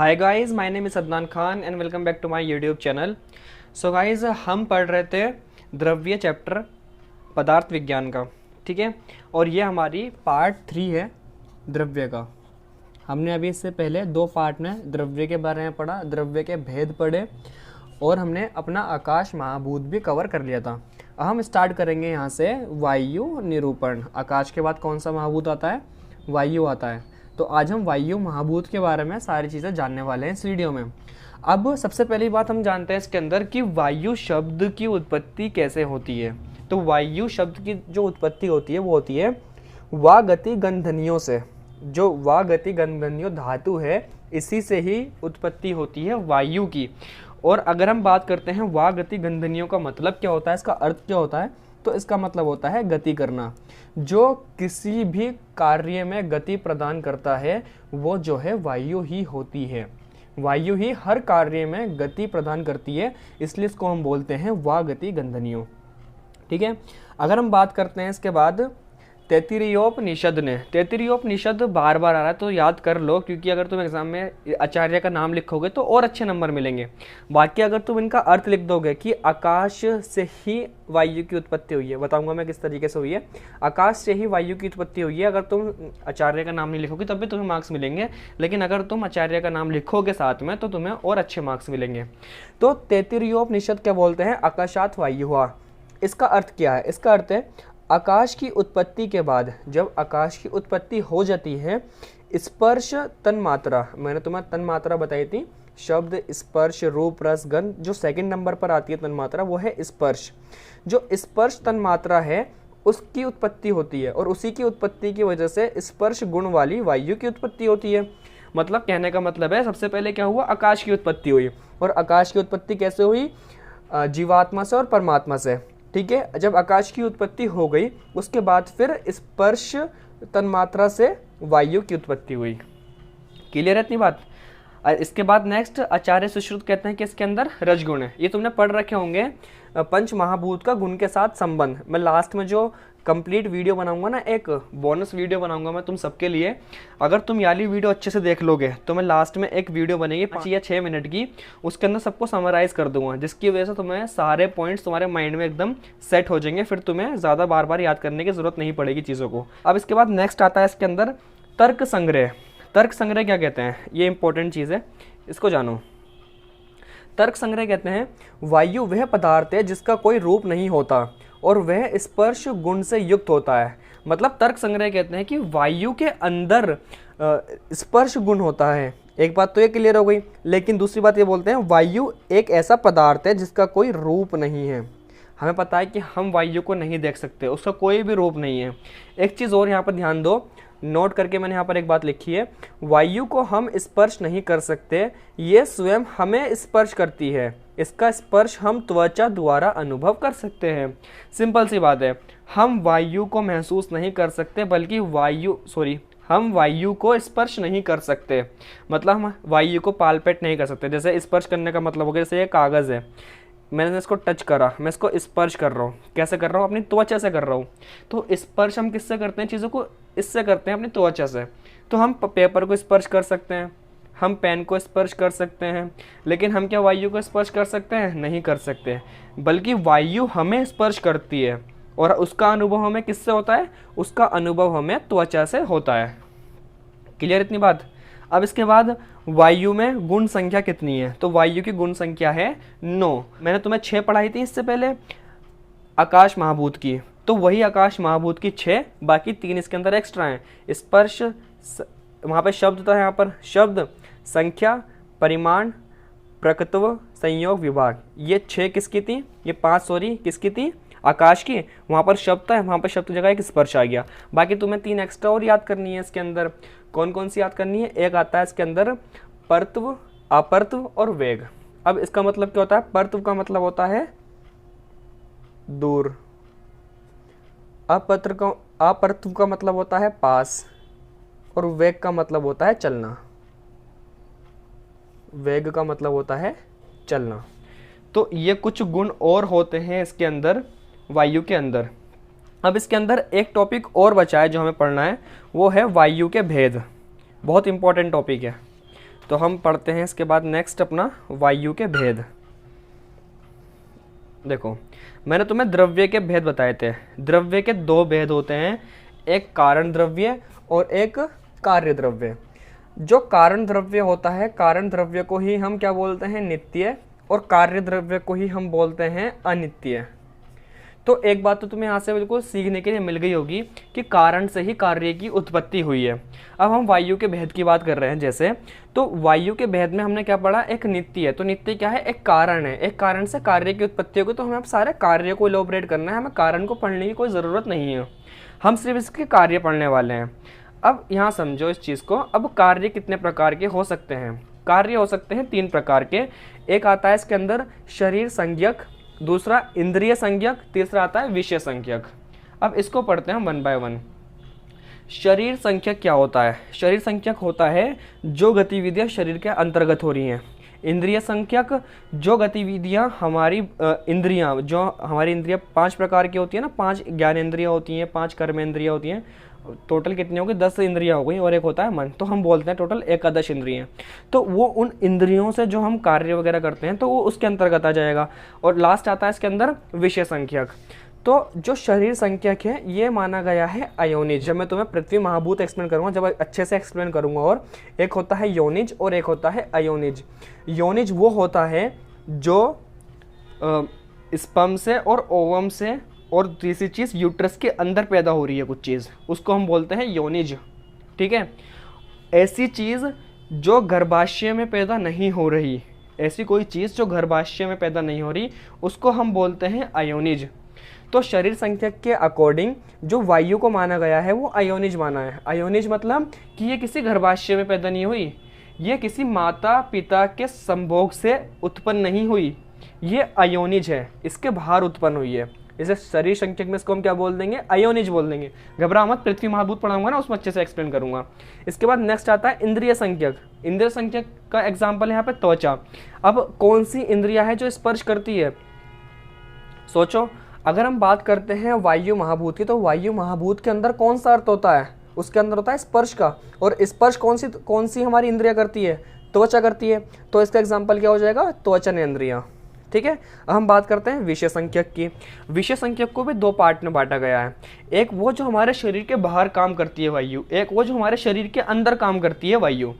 Hi guys, my name is Adnan Khan and welcome back to my YouTube channel. So guys, हम पढ़ रहे थे द्रव्य चैप्टर पदार्थ विज्ञान का, ठीक है। और ये हमारी पार्ट 3 है द्रव्य का। हमने अभी इससे पहले 2 पार्ट में द्रव्य के बारे में पढ़ा, द्रव्य के भेद पढ़े और हमने अपना आकाश महाभूत भी कवर कर लिया था। अब हम स्टार्ट करेंगे यहाँ से वायु निरूपण। आकाश के बाद कौन सा महाभूत आता है? वायु आता है। तो आज हम वायु महाभूत के बारे में सारी चीज़ें जानने वाले हैं इस वीडियो में। अब सबसे पहली बात हम जानते हैं इसके अंदर कि वायु शब्द की उत्पत्ति कैसे होती है। तो वायु शब्द की जो उत्पत्ति होती है वो होती है वागति गंधनियों से। जो वागति गंधनियों धातु है इसी से ही उत्पत्ति होती है वायु की। और अगर हम बात करते हैं वागति गंधनियों का मतलब क्या होता है, इसका अर्थ क्या होता है, तो इसका मतलब होता है गति करना। जो किसी भी कार्य में गति प्रदान करता है वो जो है वायु ही होती है। वायु ही हर कार्य में गति प्रदान करती है, इसलिए इसको हम बोलते हैं वागति गंधनियों, ठीक है। अगर हम बात करते हैं इसके बाद तैत्तिरीयोपनिषद ने, तैत्तिरीयोपनिषद बार बार आ रहा है तो याद कर लो, क्योंकि अगर तुम एग्जाम में आचार्य का नाम लिखोगे तो और अच्छे नंबर मिलेंगे। बाकी अगर तुम इनका अर्थ लिख दोगे कि आकाश से ही वायु की उत्पत्ति हुई है, बताऊंगा मैं किस तरीके से हुई है। आकाश से ही वायु की उत्पत्ति हुई है, अगर तुम आचार्य का नाम नहीं लिखोगे तब भी तुम्हें मार्क्स मिलेंगे, लेकिन अगर तुम आचार्य का नाम लिखोगे साथ में तो तुम्हें और अच्छे मार्क्स मिलेंगे। तो तैत्तिरीयोपनिषद क्या बोलते हैं? आकाशात वायु हुआ। इसका अर्थ क्या है? इसका अर्थ है आकाश की उत्पत्ति के बाद, जब आकाश की उत्पत्ति हो जाती है, स्पर्श तन्मात्रा, मैंने तुम्हें तन्मात्रा बताई थी, शब्द स्पर्श रूप रस गंध, जो सेकंड नंबर पर आती है तन्मात्रा वो है स्पर्श। जो स्पर्श तन्मात्रा है उसकी उत्पत्ति होती है और उसी की उत्पत्ति की वजह से स्पर्श गुण वाली वायु की उत्पत्ति होती है। मतलब कहने का मतलब है सबसे पहले क्या हुआ? आकाश की उत्पत्ति हुई। और आकाश की उत्पत्ति कैसे हुई? जीवात्मा से और परमात्मा से, ठीक है। जब आकाश की उत्पत्ति हो गई उसके बाद फिर स्पर्श तन्मात्रा से वायु की उत्पत्ति हुई। क्लियर है इतनी बात? इसके बाद नेक्स्ट आचार्य सुश्रुत कहते हैं कि इसके अंदर रजगुण है। ये तुमने पढ़ रखे होंगे, पंच महाभूत का गुण के साथ संबंध। मैं लास्ट में जो कंप्लीट वीडियो बनाऊंगा ना, एक बोनस वीडियो बनाऊंगा मैं तुम सबके लिए। अगर तुम याली वीडियो अच्छे से देख लोगे तो मैं लास्ट में एक वीडियो बनेगी 5 या 6 मिनट की, उसके अंदर सबको समराइज कर दूंगा, जिसकी वजह से तुम्हें सारे पॉइंट्स तुम्हारे माइंड में एकदम सेट हो जाएंगे। फिर तुम्हें ज़्यादा बार बार याद करने की जरूरत नहीं पड़ेगी चीज़ों को। अब इसके बाद नेक्स्ट आता है इसके अंदर तर्क संग्रह। तर्क संग्रह क्या कहते हैं? ये इंपॉर्टेंट चीज़ है, इसको जानो। तर्क संग्रह कहते हैं वायु वह पदार्थ है जिसका कोई रूप नहीं होता और वह स्पर्श गुण से युक्त होता है। मतलब तर्क संग्रह कहते हैं कि वायु के अंदर स्पर्श गुण होता है। एक बात तो ये क्लियर हो गई, लेकिन दूसरी बात ये बोलते हैं वायु एक ऐसा पदार्थ है जिसका कोई रूप नहीं है। हमें पता है कि हम वायु को नहीं देख सकते, उसका कोई भी रूप नहीं है। एक चीज़ और यहाँ पर ध्यान दो, नोट करके मैंने यहाँ पर एक बात लिखी है, वायु को हम स्पर्श नहीं कर सकते, ये स्वयं हमें स्पर्श करती है। इसका स्पर्श हम त्वचा द्वारा अनुभव कर सकते हैं। सिंपल सी बात है, हम वायु को महसूस नहीं कर सकते, बल्कि हम वायु को स्पर्श नहीं कर सकते। मतलब हम वायु को पालपेट नहीं कर सकते। जैसे स्पर्श करने का मतलब हो गया, जैसे ये कागज़ है, मैंने इसको टच करा, मैं इसको स्पर्श कर रहा हूँ। कैसे कर रहा हूँ? अपनी त्वचा से कर रहा हूँ। तो स्पर्श हम किससे करते हैं? चीज़ों को इससे करते हैं, अपनी त्वचा से। तो हम पेपर को स्पर्श कर सकते हैं, हम पेन को स्पर्श कर सकते हैं, लेकिन हम क्या वायु को स्पर्श कर सकते हैं? नहीं कर सकते। बल्कि वायु हमें स्पर्श करती है और उसका अनुभव हमें किससे होता है? उसका अनुभव हमें त्वचा से होता है। क्लियर इतनी बात? अब इसके बाद वायु में गुण संख्या कितनी है? तो वायु की गुण संख्या है 9। मैंने तुम्हें 6 पढ़ाई थी इससे पहले आकाश महाभूत की, तो वही आकाश महाभूत की 6, बाकी 3 इसके अंदर एक्स्ट्रा हैं। स्पर्श, वहाँ पे शब्द था, यहाँ पर शब्द, संख्या, परिमाण, प्रकृत्व, संयोग, विभाग। ये 6 किसकी थी? ये 5 किसकी थी? आकाश की। वहाँ पर शब्द था, वहाँ पर शब्द की जगह एक स्पर्श आ गया। बाकी तुम्हें 3 एक्स्ट्रा और याद करनी है इसके अंदर। कौन कौन सी याद करनी है? एक आता है इसके अंदर परत्व, अपरत्व और वेग। अब इसका मतलब क्या होता है? परत्व का मतलब होता है दूर, अपरत्व का मतलब होता है पास, और वेग का मतलब होता है चलना। वेग का मतलब होता है चलना। तो ये कुछ गुण और होते हैं इसके अंदर, वायु के अंदर। अब इसके अंदर एक टॉपिक और बचा है जो हमें पढ़ना है, वो है वायु के भेद। बहुत इंपॉर्टेंट टॉपिक है। तो हम पढ़ते हैं इसके बाद नेक्स्ट अपना वायु के भेद। देखो मैंने तुम्हें द्रव्य के भेद बताए थे। द्रव्य के दो भेद होते हैं, एक कारण द्रव्य और एक कार्य द्रव्य। जो कारण द्रव्य होता है, कारण द्रव्य को ही हम क्या बोलते हैं, नित्य, और कार्य द्रव्य को ही हम बोलते हैं अनित्य। तो एक बात तो तुम्हें यहाँ से बिल्कुल सीखने के लिए मिल गई होगी कि कारण से ही कार्य की उत्पत्ति हुई है। अब हम वायु के भेद की बात कर रहे हैं। जैसे तो वायु के भेद में हमने क्या पढ़ा, एक नित्य है। तो नित्य क्या है, एक कारण है, एक कारण से कार्य की उत्पत्ति होगी। तो हमें अब सारे कार्य को इलोबरेट करना है, हमें कारण को पढ़ने की कोई ज़रूरत नहीं है, हम सिर्फ इसके कार्य पढ़ने वाले हैं। अब यहाँ समझो इस चीज़ को। अब कार्य कितने प्रकार के हो सकते हैं? कार्य हो सकते हैं 3 प्रकार के। एक आता है इसके अंदर शरीर संज्ञक, दूसरा इंद्रिय संज्ञक, तीसरा आता है विषय संज्ञक। अब इसको पढ़ते हैं हम 1 बाय 1। शरीर संज्ञक क्या होता है? शरीर संज्ञक होता है जो गतिविधियां शरीर के अंतर्गत हो रही हैं। इंद्रिय संज्ञक जो गतिविधियां हमारी इंद्रियां, जो हमारी इंद्रियां 5 प्रकार की होती है ना, 5 ज्ञानेंद्रियां होती हैं, 5 कर्मेंद्रियां होती हैं। टोटल कितनी होगी? 10 इंद्रियां हो गई, और एक होता है मन। तो हम बोलते हैं टोटल एकादश इंद्रियां। तो वो उन इंद्रियों से जो हम कार्य वगैरह करते हैं तो वो उसके अंतर्गत आ जाएगा। और लास्ट आता है इसके अंदर विषय संख्यक। तो जो शरीर संख्यक है ये माना गया है अयोनिज। जब मैं तुम्हें पृथ्वी महाभूत एक्सप्लेन करूंगा, जब अच्छे से एक्सप्लेन करूंगा, और एक होता है योनिज और एक होता है अयोनिज। योनिज वो होता है जो स्पर्म से और ओवम से, और तीसरी चीज़ यूट्रस के अंदर पैदा हो रही है कुछ चीज़, उसको हम बोलते हैं योनिज। ठीक है, ऐसी चीज़ जो गर्भाशय में पैदा नहीं हो रही, ऐसी कोई चीज़ जो गर्भाशय में पैदा नहीं हो रही, उसको हम बोलते हैं अयोनिज। तो शरीर संख्यक के अकॉर्डिंग जो वायु को माना गया है वो अयोनिज माना है। अयोनिज मतलब कि ये किसी गर्भाशय में पैदा नहीं हुई, ये किसी माता पिता के संभोग से उत्पन्न नहीं हुई, ये अयोनिज है, इसके बाहर उत्पन्न हुई है। इसे शरीर संख्यक में इसको हम क्या बोल देंगे? अयोनिज बोल देंगे। घबरा मत, पृथ्वी महाभूत पढ़ाऊंगा ना, उसमें अच्छे से एक्सप्लेन करूंगा। इसके बाद नेक्स्ट आता है इंद्रिय संख्यक। इंद्रिय संख्यक का एग्जाम्पल है यहाँ पे त्वचा। अब कौन सी इंद्रिया है जो स्पर्श करती है? सोचो, अगर हम बात करते हैं वायु महाभूत की, तो वायु महाभूत के अंदर कौन सा अर्थ होता है? उसके अंदर होता है स्पर्श का। और स्पर्श कौन सी हमारी इंद्रिया करती है? त्वचा करती है। तो इसका एग्जाम्पल क्या हो जाएगा? त्वचन इंद्रिया। ठीक है, अब हम बात करते हैं विषय संख्यक की। विषय संख्यक को भी 2 पार्ट में बांटा गया है। एक वो जो हमारे शरीर के बाहर काम करती है वायु, एक वो जो हमारे शरीर के अंदर काम करती है वायु।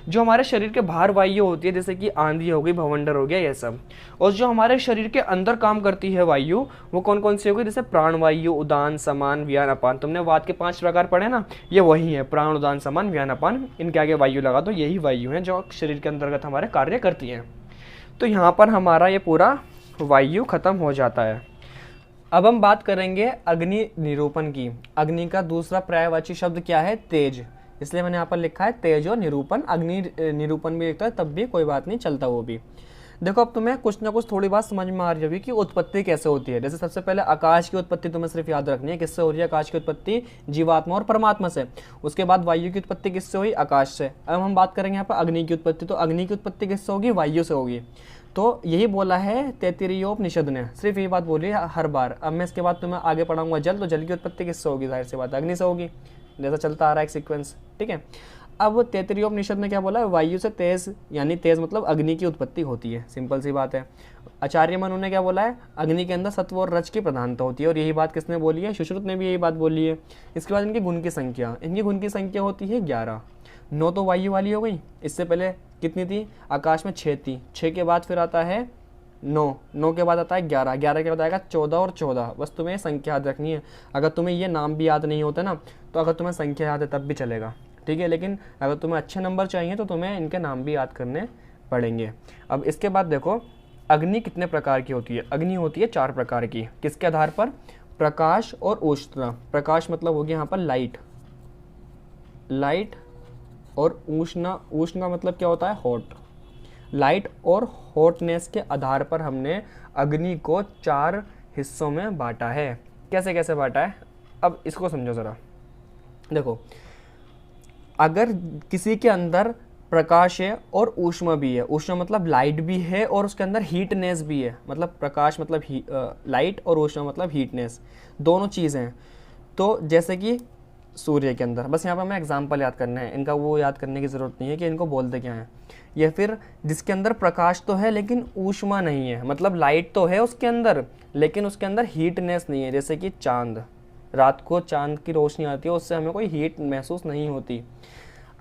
जो हमारे शरीर के बाहर वायु होती है, जैसे कि आंधी हो गई, भवंडर हो गया, ये सब। और जो हमारे शरीर के अंदर काम करती है वायु, वो कौन कौन सी होगी? जैसे प्राण वायु, उदान, समान, व्यान, अपान। तुमने वात के 5 प्रकार पढ़े ना, ये वही है, प्राण, उदान, समान, व्यान, अपान। इनके आगे वायु लगा दो, यही वायु है जो शरीर के अंतर्गत हमारे कार्य करती है। तो यहाँ पर हमारा ये पूरा वायु खत्म हो जाता है। अब हम बात करेंगे अग्नि निरूपण की। अग्नि का दूसरा पर्यायवाची शब्द क्या है? तेज। इसलिए मैंने यहाँ पर लिखा है तेज और निरूपण। अग्नि निरूपण भी लिखता है तब भी कोई बात नहीं, चलता वो भी। देखो अब तुम्हें कुछ ना कुछ थोड़ी बात समझ में आ रही होगी कि उत्पत्ति कैसे होती है। जैसे सबसे पहले आकाश की उत्पत्ति तुम्हें सिर्फ याद रखनी है। किससे हो रही है आकाश की उत्पत्ति? जीवात्मा और परमात्मा से। उसके बाद वायु की उत्पत्ति किससे हुई? आकाश से। अब हम बात करेंगे यहाँ पर अग्नि की उत्पत्ति। तो अग्नि की उत्पत्ति किससे होगी? वायु से होगी। तो यही बोला है तैत्तिरीयोपनिषद ने, सिर्फ यही बात बोली है हर बार। अब मैं इसके बाद तुम्हें आगे पढ़ाऊंगा जल। तो जल की उत्पत्ति किससे होगी? जाहिर सी बात अग्नि से होगी, जैसा चलता आ रहा है एक सीक्वेंस। ठीक है, अब तैत्तिरीयोपनिषद ने क्या बोला है? वायु से तेज, यानी तेज मतलब अग्नि की उत्पत्ति होती है। सिंपल सी बात है। आचार्य मनु ने क्या बोला है? अग्नि के अंदर सत्व और रज की प्रधानता होती है। और यही बात किसने बोली है? सुश्रुत ने भी यही बात बोली है। इसके बाद इनके गुण की संख्या, इनकी गुण की संख्या होती है 11। 9 तो वायु वाली हो गई। इससे पहले कितनी थी? आकाश में 6 थी। 6 के बाद फिर आता है 9, 9 के बाद आता है 11, 11 के बाद आएगा 14 और 14। बस तुम्हें संख्या याद रखनी है। अगर तुम्हें ये नाम भी याद नहीं होता ना, तो अगर तुम्हें संख्या याद है तब भी चलेगा। ठीक है, लेकिन अगर तुम्हें अच्छे नंबर चाहिए तो तुम्हें इनके नाम भी याद करने पड़ेंगे। अब इसके बाद देखो अग्नि कितने प्रकार की होती है? अग्नि होती है 4 प्रकार की। किसके आधार पर? प्रकाश और उष्ण। प्रकाश मतलब होगी यहाँ पर लाइट, लाइट और उष्ण। उष्ण का मतलब क्या होता है? हॉट। लाइट और हॉटनेस के आधार पर हमने अग्नि को 4 हिस्सों में बांटा है। कैसे कैसे बांटा है? अब इसको समझो ज़रा। देखो, अगर किसी के अंदर प्रकाश है और ऊष्मा भी है, ऊष्मा मतलब लाइट भी है और उसके अंदर हीटनेस भी है, मतलब प्रकाश मतलब लाइट और ऊष्मा मतलब हीटनेस, दोनों चीज़ें हैं। तो जैसे कि सूर्य के अंदर। बस यहाँ पर हमें एग्जाम्पल याद करना है, इनका वो याद करने की ज़रूरत नहीं है कि इनको बोलते क्या हैं। या फिर जिसके अंदर प्रकाश तो है लेकिन ऊष्मा नहीं है, मतलब लाइट तो है उसके अंदर लेकिन उसके अंदर हीटनेस नहीं है, जैसे कि चांद। रात को चांद की रोशनी आती है, उससे हमें कोई हीट महसूस नहीं होती।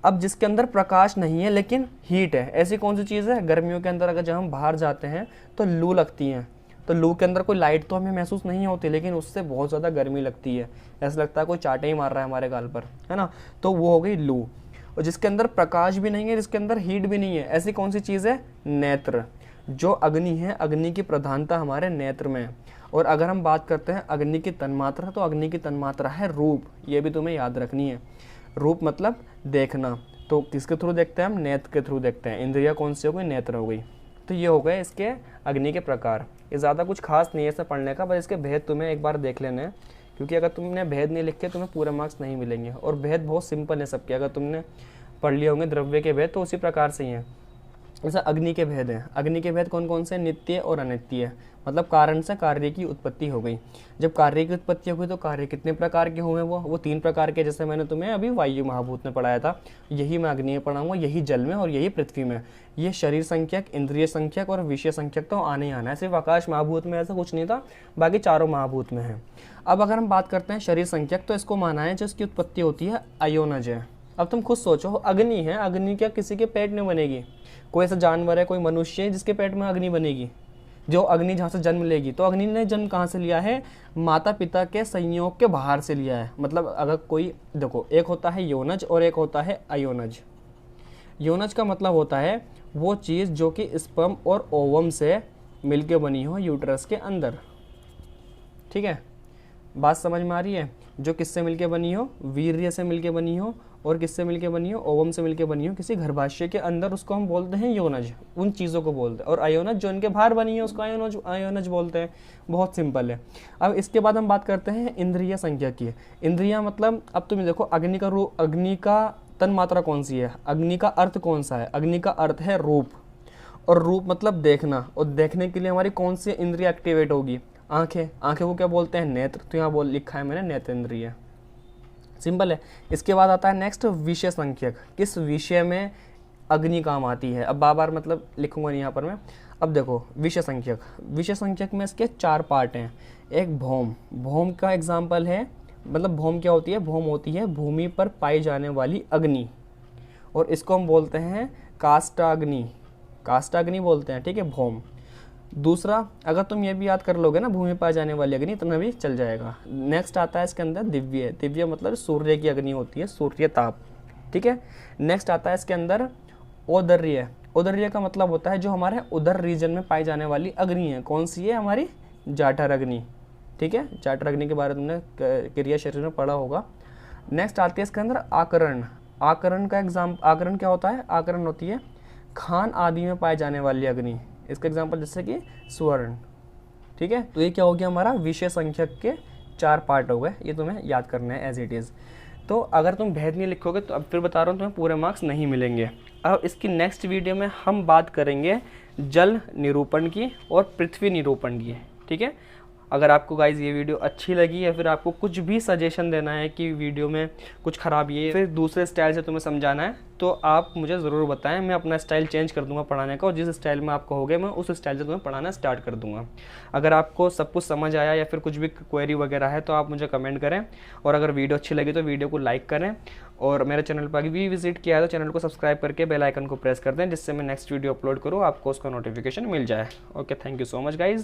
अब जिसके अंदर प्रकाश नहीं है लेकिन हीट है, ऐसी कौन सी चीज़ है? गर्मियों के अंदर अगर जब हम बाहर जाते हैं तो लू लगती है, तो लू के अंदर कोई लाइट तो हमें महसूस नहीं होती लेकिन उससे बहुत ज़्यादा गर्मी लगती है, ऐसा लगता है कोई चाटे ही मार रहा है हमारे गाल पर, है ना। तो वो हो गई लू। और जिसके अंदर प्रकाश भी नहीं है, जिसके अंदर हीट भी नहीं है, ऐसी कौन सी चीज़ है? नेत्र। जो अग्नि है, अग्नि की प्रधानता हमारे नेत्र में है। और अगर हम बात करते हैं अग्नि की तन्मात्रा, तो अग्नि की तन्मात्रा है रूप। ये भी तुम्हें याद रखनी है। रूप मतलब देखना, तो किसके थ्रू देखते हैं हम? नेत्र के थ्रू देखते हैं। इंद्रिया कौन सी हो गई? नेत्र हो गई। तो ये हो गए इसके अग्नि के प्रकार। ये ज़्यादा कुछ खास नहीं है इसे पढ़ने का, बस इसके भेद तुम्हें एक बार देख लेने हैं, क्योंकि अगर तुमने भेद नहीं लिखे तुम्हें पूरे मार्क्स नहीं मिलेंगे। और भेद बहुत सिंपल है सबके, अगर तुमने पढ़ लिए होंगे द्रव्य के भेद तो उसी प्रकार से ही हैं। जैसे अग्नि के भेद हैं। अग्नि के भेद कौन कौन से? नित्य और अनित्य। मतलब कारण से कार्य की उत्पत्ति हो गई। जब कार्य की उत्पत्ति हो गई तो कार्य कितने प्रकार के हुए? वो 3 प्रकार के, जैसे मैंने तुम्हें अभी वायु महाभूत में पढ़ाया था, यही मैं अग्नि में पढ़ाऊंगा, यही जल में और यही पृथ्वी में। ये शरीर संख्यक, इंद्रिय संख्यक और विषय संख्यक तो आने ही आना है। सिर्फ आकाश महाभूत में ऐसा कुछ नहीं था, बाकी चारों महाभूत में है। अब अगर हम बात करते हैं शरीर संख्यक, तो इसको माना है जिसकी उत्पत्ति होती है अयोनज है। अब तुम खुद सोचो, अग्नि है, अग्नि क्या किसी के पेट में बनेगी? कोई ऐसा जानवर है, कोई मनुष्य है जिसके पेट में अग्नि बनेगी? जो अग्नि जहाँ से जन्म लेगी, तो अग्नि ने जन्म कहाँ से लिया है? माता पिता के संयोग के बाहर से लिया है। मतलब अगर कोई देखो, एक होता है योनज और एक होता है अयोनज। योनज का मतलब होता है वो चीज़ जो कि स्पर्म और ओवम से मिलके बनी हो यूट्रस के अंदर। ठीक है, बात समझ में आ रही है? जो किससे मिलके बनी हो? वीर्य से मिलके बनी हो। और किससे मिलके बनी हो? ओवम से मिलके बनी हो किसी गर्भाशय के अंदर, उसको हम बोलते हैं योनज। उन चीज़ों को बोलते हैं। और अयोनज जो इनके बाहर बनी है उसको अयोनज बोलते हैं। बहुत सिंपल है। अब इसके बाद हम बात करते हैं इंद्रिय संख्या की। इंद्रिया मतलब, अब तुम देखो, अग्नि का रूप, अग्नि का तन मात्रा कौन सी है? अग्नि का अर्थ कौन सा है? अग्नि का अर्थ है रूप। और रूप मतलब देखना, और देखने के लिए हमारी कौन सी इंद्रिय एक्टिवेट होगी? आंखें। आंखें को क्या बोलते हैं? नेत्र। तो यहाँ बोल लिखा है मैंने नेत्र इंद्रिय। सिंपल है। इसके बाद आता है नेक्स्ट विषय संख्यक। किस विषय में अग्नि काम आती है? अब बार बार मतलब लिखूंगा नहीं यहाँ पर मैं। अब देखो, विषय संख्यक। विषय संख्यक में इसके 4 पार्ट हैं। एक भौम। भौम का एग्जाम्पल है, मतलब भौम क्या होती है? भौम होती है भूमि पर पाई जाने वाली अग्नि, और इसको हम बोलते हैं काष्ठाग्नि। काष्ठाग्नि बोलते हैं, ठीक है, भौम। दूसरा, अगर तुम ये भी याद कर लोगे ना, भूमि पर जाने वाली अग्नि, तो भी चल जाएगा। नेक्स्ट आता है इसके अंदर दिव्य। दिव्य मतलब सूर्य की अग्नि होती है, सूर्य ताप। ठीक है। नेक्स्ट आता है इसके अंदर औदर्य। औदर्य का मतलब होता है जो हमारे उदर रीजन में पाई जाने वाली अग्नि है। कौन सी है? हमारी जाठर अग्नि। ठीक है, जाठर अग्नि के बारे में तुमने क्रिया शरीर में पढ़ा होगा। नेक्स्ट आती है इसके अंदर आकरण। आकरण का आकरण क्या होता है? आकरण होती है खान आदि में पाए जाने वाली अग्नि। इसका एग्जाम्पल जैसे कि स्वर्ण। ठीक है, तो ये क्या हो गया? हमारा विषय संख्यक के 4 पार्ट हो गए। ये तुम्हें याद करना है एज इट इज़। तो अगर तुम भेद नहीं लिखोगे तो अब फिर बता रहा हूँ तुम्हें पूरे मार्क्स नहीं मिलेंगे। अब इसकी नेक्स्ट वीडियो में हम बात करेंगे जल निरूपण की और पृथ्वी निरूपण की। ठीक है, अगर आपको गाइज ये वीडियो अच्छी लगी या फिर आपको कुछ भी सजेशन देना है कि वीडियो में कुछ खराबी है, फिर दूसरे स्टाइल से तुम्हें समझाना है, तो आप मुझे ज़रूर बताएं। मैं अपना स्टाइल चेंज कर दूंगा पढ़ाने का, और जिस स्टाइल में आप कहोगे मैं उस स्टाइल से तुम्हें पढ़ाना स्टार्ट कर दूंगा। अगर आपको सब कुछ समझ आया या फिर कुछ भी क्वेरी वगैरह है तो आप मुझे कमेंट करें, और अगर वीडियो अच्छी लगी तो वीडियो को लाइक करें, और मेरे चैनल पर भी विजिट किया है तो चैनल को सब्सक्राइब करके बेल आइकन को प्रेस कर दें, जिससे मैं नेक्स्ट वीडियो अपलोड करूँ आपको उसका नोटिफिकेशन मिल जाए। Okay, thank you so much guys.